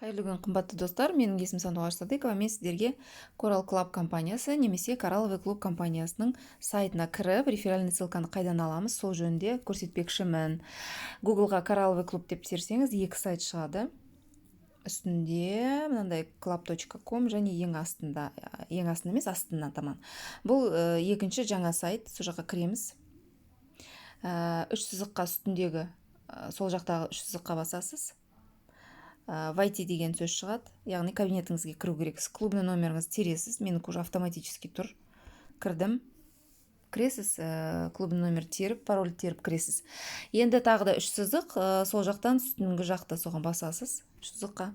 Қайырлы күн, қымбатты достар, менің есімім Сандуғаш Садыкова. Мен сіздерге Coral Club компаниясы немесе Коралловый клуб компаниясының сайтына кіріп, реферальный ссылканы қайдан аламыз, сол жөнінде көрсетпекшімін. Googleға Коралловый клуб деп терсеңіз, екі сайт шығады. Үстінде мынандай club.com және ең астында емес, астынан таман. Бұл екінші жаңа сайт, сол жаққа кіреміз. Үш сызыққа үстіндегі, сол жақтағы үш сызыққа басасыз. Войти деген сөз шығады, яғни кабинетіңізге кіру керексіз. Клубный номеріңізді тересіз, менікі уже автоматически тұр. Кірдім. Кіресіз, клубный номер теріп, пароль теріп кіресіз. Енді тағы да үш сызық, сол жақтан үстіңгі жақта соған басасыз, үш сызыққа.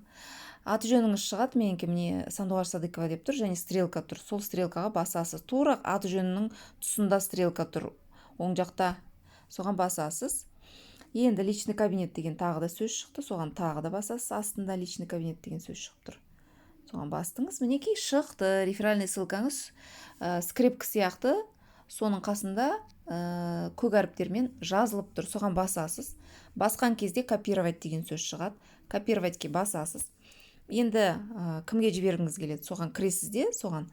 Аты жөніңіз шығады, менікі міне Сандуғаш Садыкова деп тұр, және стрелка тұр. Сол стрелкаға басасыз. Тура аты жөнінің тұсында стрелка тұр. Оң жақта соған басасыз. Енді личный кабинет деген тағы да сөз шықты, соған тағы да басасыз. Астында личный кабинет деген сөз шығып тұр. Соған бастыңыз. Мінекей шықты. Реферальный ссылкаңыз скрепка сияқты, соның қасында көк әріптермен жазылып тұр. Соған басасыз. Басқан кезде копировать деген сөз шығады. Копироватьке басасыз. Енді кімге жібергіңіз келеді, соған кіресіз де, соған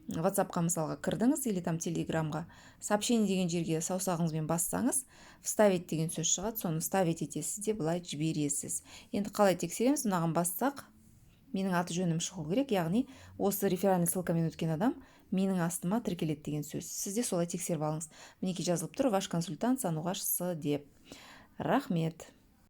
WhatsAppқа мысалға кірдіңіз, или там Телеграмға сообщение деген жерге саусағыңызбен бассаңыз, вставить деген сөз шығады, соны вставить етесіз де былай жібересіз. Енді қалай тексереміз? Мынаған бассақ, менің аты жөнім шығу керек, яғни осы реферальный ссылкамен өткен адам менің астыма тіркеледі деген сөз. Сіз де солай тексеріп алыңыз. Мінекей жазылып тұр, ваш консультант Сандуғаш С деп. Рахмет.